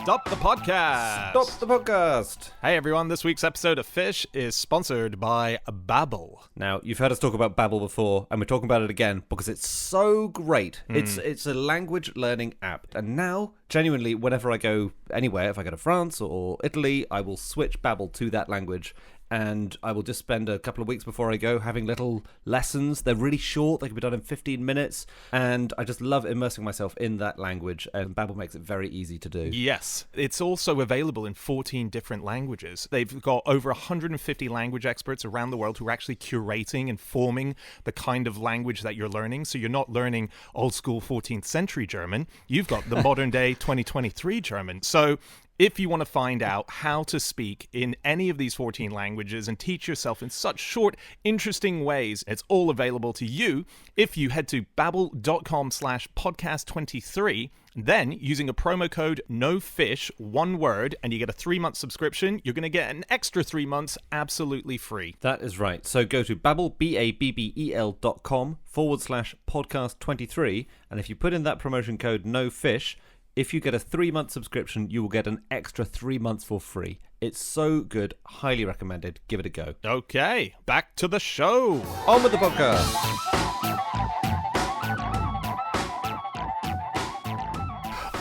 Stop the podcast. Stop the podcast. Hey everyone, this week's episode of Fish is sponsored by Babbel. Now, you've heard us talk about Babbel before, and we're talking about it again because it's so great. It's a language learning app. And now, genuinely, whenever I go anywhere, if I go to France or Italy, I will switch Babbel to that language. And I will just spend a couple of weeks before I go having little lessons. They're really short. They can be done in 15 minutes. And I just love immersing myself in that language. And Babbel makes it very easy to do. Yes. It's also available in 14 different languages. They've got over 150 language experts around the world who are actually curating and forming the kind of language that you're learning. So you're not learning old school 14th century German. You've got the modern day 2023 German. So if you want to find out how to speak in any of these 14 languages and teach yourself in such short, interesting ways. It's all available to you if you head to babbel.com/podcast23. Then, using a promo code NOFISH, one word, and you get a 3-month subscription, you're going to get an extra 3 months absolutely free. That is right. So go to Babbel, babbel.com/podcast23, and if you put in that promotion code NOFISH, if you get a 3-month subscription, you will get an extra 3 months for free. It's so good. Highly recommended. Give it a go. Okay, back to the show. On with the podcast.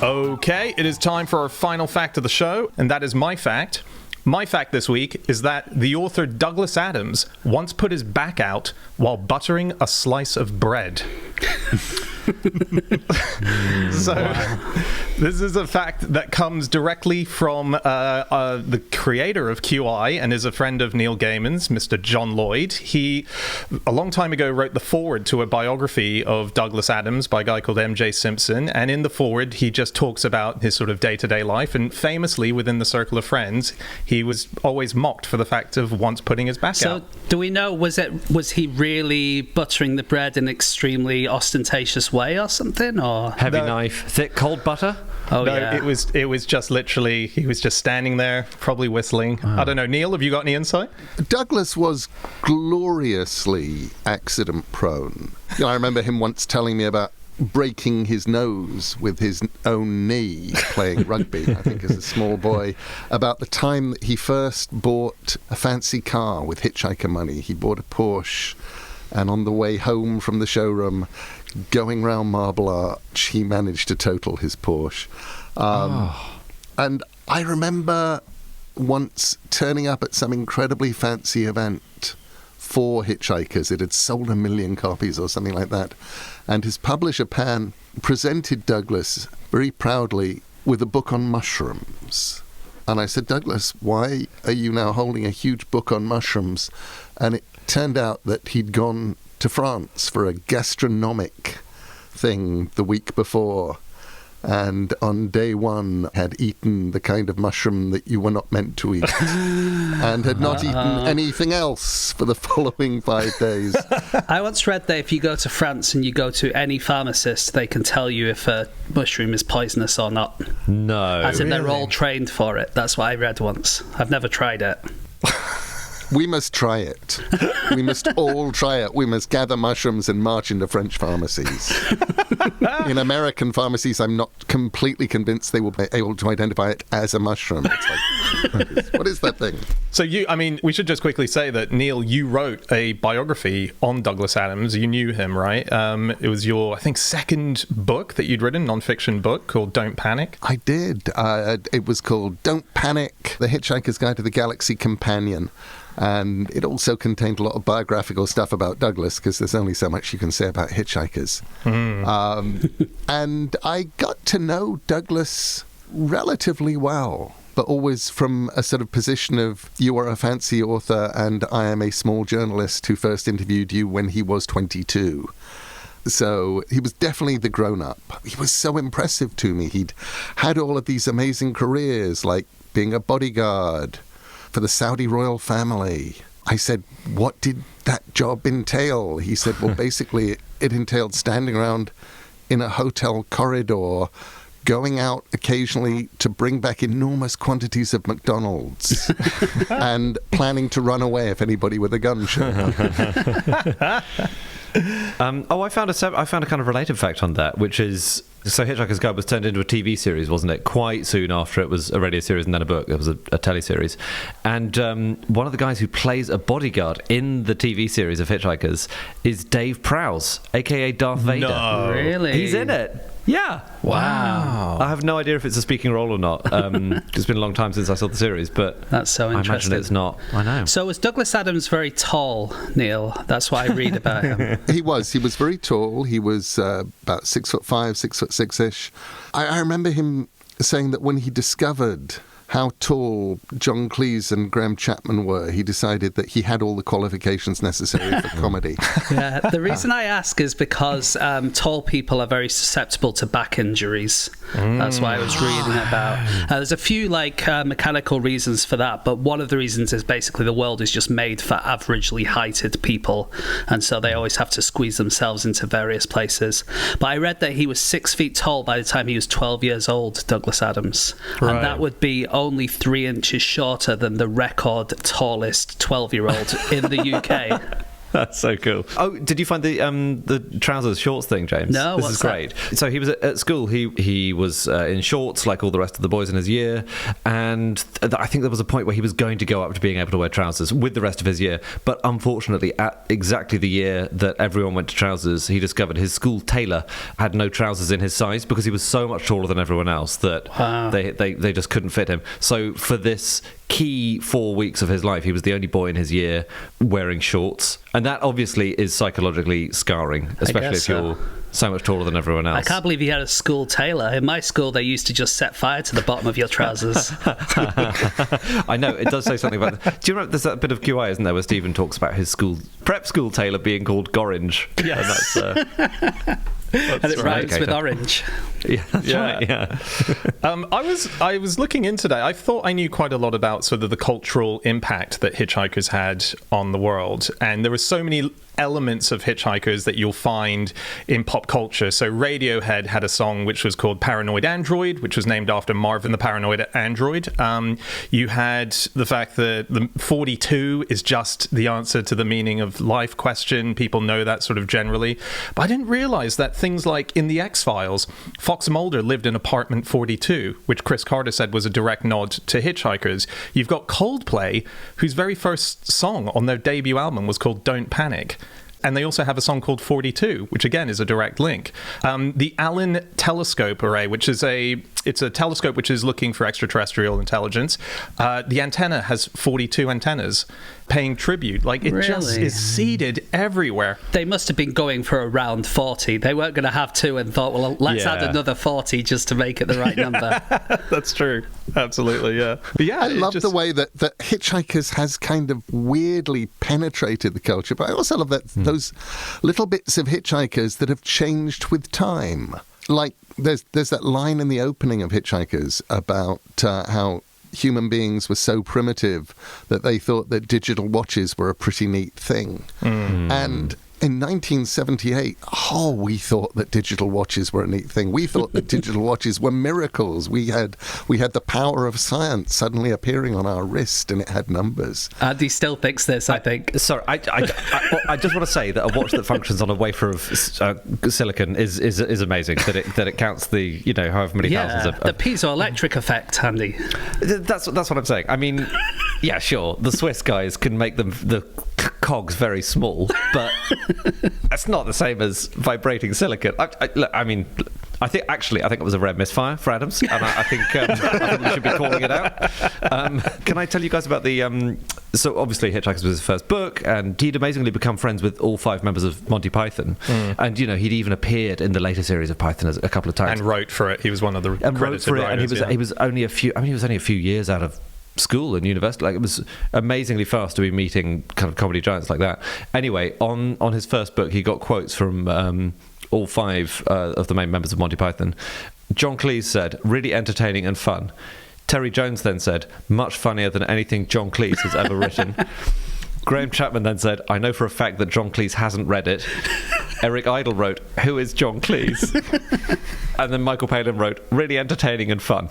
Okay, it is time for our final fact of the show, and that is my fact. My fact this week is that the author Douglas Adams once put his back out while buttering a slice of bread. This is a fact that comes directly from the creator of QI and is a friend of Neil Gaiman's, Mr. John Lloyd. He, a long time ago, wrote the foreword to a biography of Douglas Adams by a guy called M.J. Simpson, and in the foreword he just talks about his sort of day-to-day life, and famously within the circle of friends he was always mocked for the fact of once putting his back out. So do we know, was he really buttering the bread in an extremely ostentatious way or something, or Heavy knife, thick cold butter? Oh, no, yeah. it was just literally, he was just standing there, probably whistling. I don't know. Neil, have you got any insight? Douglas was gloriously accident prone. I remember him once telling me about breaking his nose with his own knee playing rugby, I think as a small boy, about the time that he first bought a fancy car with hitchhiker money. He bought a Porsche, and on the way home from the showroom, going round Marble Arch, he managed to total his Porsche. And I remember once turning up at some incredibly fancy event for Hitchhikers. It had sold 1 million copies or something like that. And his publisher, Pan, presented Douglas very proudly with a book on mushrooms. And I said, Douglas, why are you now holding a huge book on mushrooms? And it turned out that he'd gone to France for a gastronomic thing the week before, and on day one had eaten the kind of mushroom that you were not meant to eat, and had not eaten anything else for the following 5 days. I once read that if you go to France and you go to any pharmacist, they can tell you if a mushroom is poisonous or not. No. As in they're all trained for it. That's what I read once. I've never tried it. We must try it. We must all try it. We must gather mushrooms and march into French pharmacies. In American pharmacies, I'm not completely convinced they will be able to identify it as a mushroom. It's like, what is that thing? So we should just quickly say that, Neil, you wrote a biography on Douglas Adams. You knew him, right? It was your, I think, second book that you'd written, non-fiction book called Don't Panic. I did. It was called Don't Panic, The Hitchhiker's Guide to the Galaxy Companion. And it also contained a lot of biographical stuff about Douglas, because there's only so much you can say about hitchhikers. And I got to know Douglas relatively well, but always from a sort of position of, you are a fancy author and I am a small journalist who first interviewed you when he was 22. So he was definitely the grown-up. He was so impressive to me. He'd had all of these amazing careers, like being a bodyguard for the Saudi royal family. I said, what did that job entail? He said, well, basically, it entailed standing around in a hotel corridor, going out occasionally to bring back enormous quantities of McDonald's, and planning to run away if anybody with a gun showed up. I found a kind of related fact on that, which is, so Hitchhiker's Guide was turned into a TV series, wasn't it? Quite soon after it was a radio series and then a book. It was a teleseries. And one of the guys who plays a bodyguard in the TV series of Hitchhikers is Dave Prowse, a.k.a. Darth Vader. No. Really? He's in it. Yeah. Wow. I have no idea if it's a speaking role or not. It's been a long time since I saw the series, but That's so I imagine interesting. it's not. I know. So was Douglas Adams very tall, Neil? That's what I read about him. He was very tall. He was about 6'5", 6'6"-ish. I remember him saying that when he discovered how tall John Cleese and Graham Chapman were, he decided that he had all the qualifications necessary for comedy. Yeah, the reason I ask is because tall people are very susceptible to back injuries. That's why I was reading about. There's a few mechanical reasons for that, but one of the reasons is basically the world is just made for averagely heighted people, and so they always have to squeeze themselves into various places. But I read that he was 6 feet tall by the time he was 12 years old, Douglas Adams, and that would be only 3 inches shorter than the record tallest 12-year-old in the UK. That's so cool. Oh, did you find the trousers shorts thing, James? No, this what's is great. So he was at school. He was in shorts like all the rest of the boys in his year, and I think there was a point where he was going to go up to being able to wear trousers with the rest of his year. But unfortunately, at exactly the year that everyone went to trousers, he discovered his school tailor had no trousers in his size because he was so much taller than everyone else that they just couldn't fit him. So for this key 4 weeks of his life, he was the only boy in his year wearing shorts, and that obviously is psychologically scarring, especially if you're so much taller than everyone else. I can't believe he had a school tailor. In my school, they used to just set fire to the bottom of your trousers. I know, it does say something about that. Do you remember there's that bit of QI, isn't there, where Stephen talks about his prep school tailor being called Gorange? Yes. And and it rhymes with orange. Yeah, that's right, yeah. I was looking into that. I thought I knew quite a lot about sort of the cultural impact that hitchhikers had on the world, and there were so many elements of hitchhikers that you'll find in pop culture. So Radiohead had a song which was called Paranoid Android, which was named after Marvin the Paranoid Android. You had the fact that the 42 is just the answer to the meaning of life question. People know that sort of generally. But I didn't realize that things like in the X-Files, Fox Mulder lived in apartment 42, which Chris Carter said was a direct nod to hitchhikers. You've got Coldplay, whose very first song on their debut album was called Don't Panic. And they also have a song called 42, which again is a direct link. The Allen Telescope Array, which is it's a telescope which is looking for extraterrestrial intelligence. The antenna has 42 antennas paying tribute. Like, it just is seeded everywhere. They must have been going for around 40. They weren't going to have 2 and thought, well, let's add another 40 just to make it the right number. That's true. Absolutely, yeah. But yeah, I love the way that Hitchhikers has kind of weirdly penetrated the culture, but I also love that those little bits of Hitchhikers that have changed with time. Like, there's that line in the opening of Hitchhikers about how human beings were so primitive that they thought that digital watches were a pretty neat thing. And in 1978, we thought that digital watches were a neat thing. We thought that digital watches were miracles. We had the power of science suddenly appearing on our wrist, and it had numbers. Andy still thinks this, I think. Sorry, I just want to say that a watch that functions on a wafer of silicon is amazing. That it counts the however many thousands of the piezoelectric effect, Andy. That's what I'm saying. I mean, yeah, sure, the Swiss guys can make the cogs very small, but that's not the same as vibrating silicon. I think it was a rare misfire for Adams, and I think we should be calling it out. Can I tell you guys about the... So obviously Hitchhikers was his first book, and he'd amazingly become friends with all 5 members of Monty Python. And, he'd even appeared in the later series of Python a couple of times. And wrote for it. He was one of the credited writers. And he was only a few years out of school and university. Like, it was amazingly fast to be meeting kind of comedy giants like that. Anyway, on his first book, he got quotes from all 5 of the main members of Monty Python. John Cleese said, "Really entertaining and fun." Terry Jones then said, "Much funnier than anything John Cleese has ever written." Graham Chapman then said, "I know for a fact that John Cleese hasn't read it." Eric Idle wrote, "Who is John Cleese?" And then Michael Palin wrote, "Really entertaining and fun."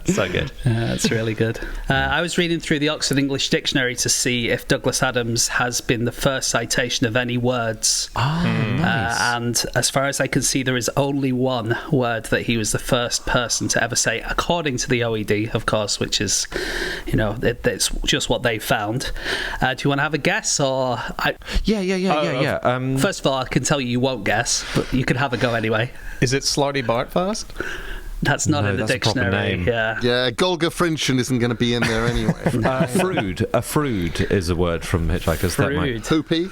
So good. That's really good. I was reading through the Oxford English Dictionary to see if Douglas Adams has been the first citation of any words. Nice. And as far as I can see, there is only one word that he was the first person to ever say, according to the OED, of course, which is, it's just what they found. Do you want to have a guess, or? Yeah. First of all, I can tell you won't guess, but you can have a go anyway. Is it Slarty Bartfast? That's not in the dictionary. Yeah, Golga Frinchen isn't going to be in there anyway. A frood is a word from Hitchhikers. Frood. Poopy?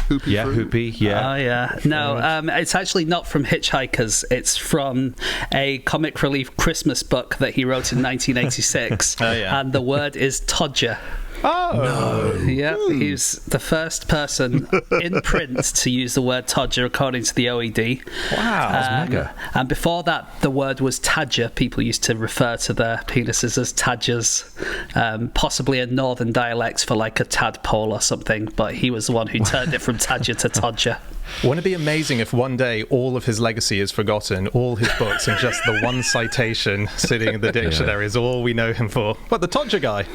Hoopy Yeah, fruit. Hoopy, yeah. Oh, yeah. No, it's actually not from Hitchhikers. It's from a comic relief Christmas book that he wrote in 1986. Oh, yeah. And the word is Todger. Oh, Yeah, he was the first person in print to use the word Todger, according to the OED. wow. Mega. And before that, the word was Tadger. People used to refer to their penises as Tadgers, possibly a northern dialect for like a tadpole or something. But he was the one who turned it from Tadger to Todger. Wouldn't it be amazing if one day all of his legacy is forgotten, all his books, and just the one citation sitting in the dictionary is all we know him for? But the Todger guy.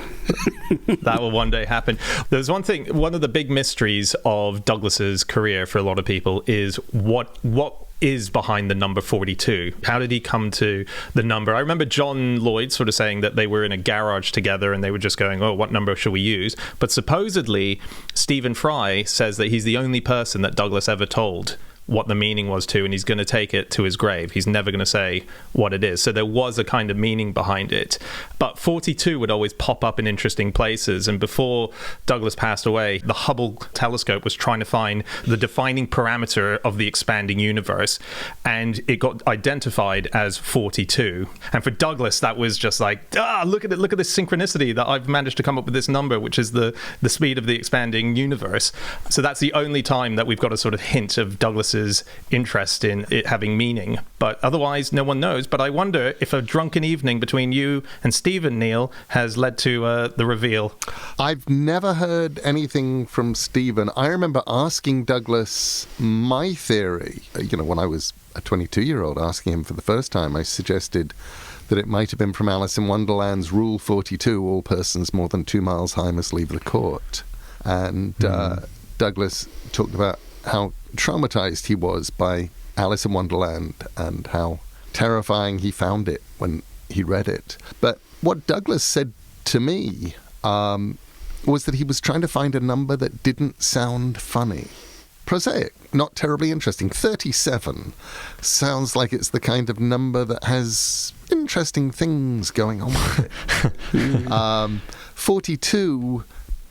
That will one day happen. There's one thing, one of the big mysteries of Douglas's career for a lot of people is what is behind the number 42. How did he come to the number? I remember John Lloyd sort of saying that they were in a garage together and they were just going, oh, what number should we use? But supposedly Stephen Fry says that he's the only person that Douglas ever told what the meaning was to, and he's going to take it to his grave. He's never going to say what it is. So there was a kind of meaning behind it. But 42 would always pop up in interesting places. And before Douglas passed away, the Hubble telescope was trying to find the defining parameter of the expanding universe. And it got identified as 42. And for Douglas, that was just like, look at it. Look at this synchronicity that I've managed to come up with this number, which is the speed of the expanding universe. So that's the only time that we've got a sort of hint of Douglas's interest in it having meaning, but otherwise no one knows. But I wonder if a drunken evening between you and Stephen, Neil, has led to the reveal. I've never heard anything from Stephen. I remember asking Douglas my theory, when I was a 22-year-old, asking him for the first time. I suggested that it might have been from Alice in Wonderland's Rule 42, all persons more than 2 miles high must leave the court. And Douglas talked about how traumatized he was by Alice in Wonderland and how terrifying he found it when he read it. But what Douglas said to me was that he was trying to find a number that didn't sound funny. Prosaic, not terribly interesting. 37 sounds like it's the kind of number that has interesting things going on with it. 42,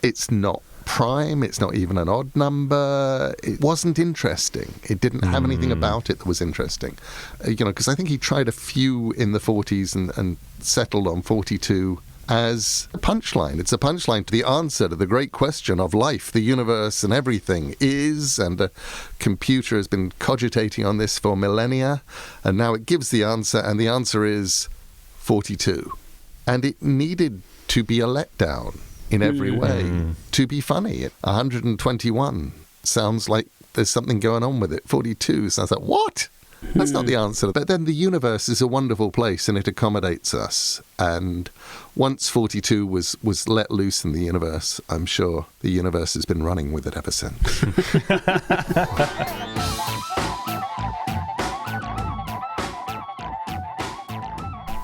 it's not prime, it's not even an odd number. It wasn't interesting. It didn't have anything about it that was interesting. Because I think he tried a few in the 40s and settled on 42 as a punchline. It's a punchline to the answer to the great question of life, the universe, and everything is, and a computer has been cogitating on this for millennia, and now it gives the answer, and the answer is 42. And it needed to be a letdown in every way, to be funny. 121 sounds like there's something going on with it. 42 sounds like, what? That's not the answer. But then the universe is a wonderful place and it accommodates us. And once 42 was let loose in the universe, I'm sure the universe has been running with it ever since.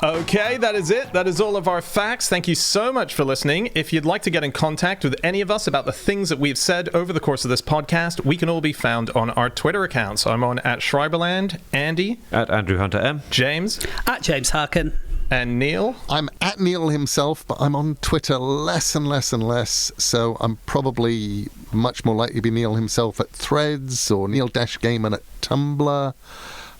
Okay, that is it. That is all of our facts. Thank you so much for listening. If you'd like to get in contact with any of us about the things that we've said over the course of this podcast, we can all be found on our Twitter accounts. I'm on @Schreiberland, Andy, At Andrew Hunter M. James, At James Harkin. and Neil. I'm at Neil himself, but I'm on Twitter less and less and less, so I'm probably much more likely to be Neil himself at Threads or Neil-Gaiman at Tumblr.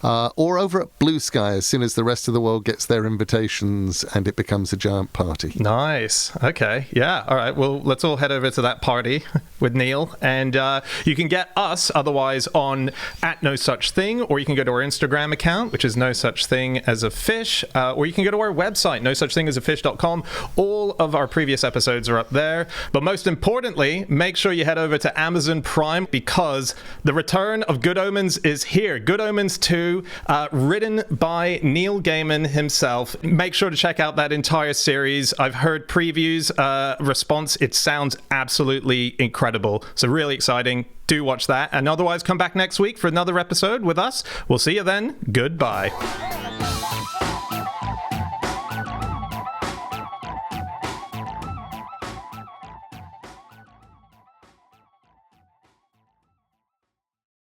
Or over at Blue Sky as soon as the rest of the world gets their invitations and it becomes a giant party. Nice. Okay. Yeah. All right. Well, let's all head over to that party with Neil. And you can get us otherwise on @NoSuchThing, or you can go to our Instagram account, which is No Such Thing as a Fish, or you can go to our website, nosuchthingasafish.com. All of our previous episodes are up there. But most importantly, make sure you head over to Amazon Prime, because the return of Good Omens is here. Good Omens 2. Written by Neil Gaiman himself. Make sure to check out that entire series. I've heard previews, response. It sounds absolutely incredible. So really exciting. Do watch that. And otherwise, come back next week for another episode with us. We'll see you then. Goodbye.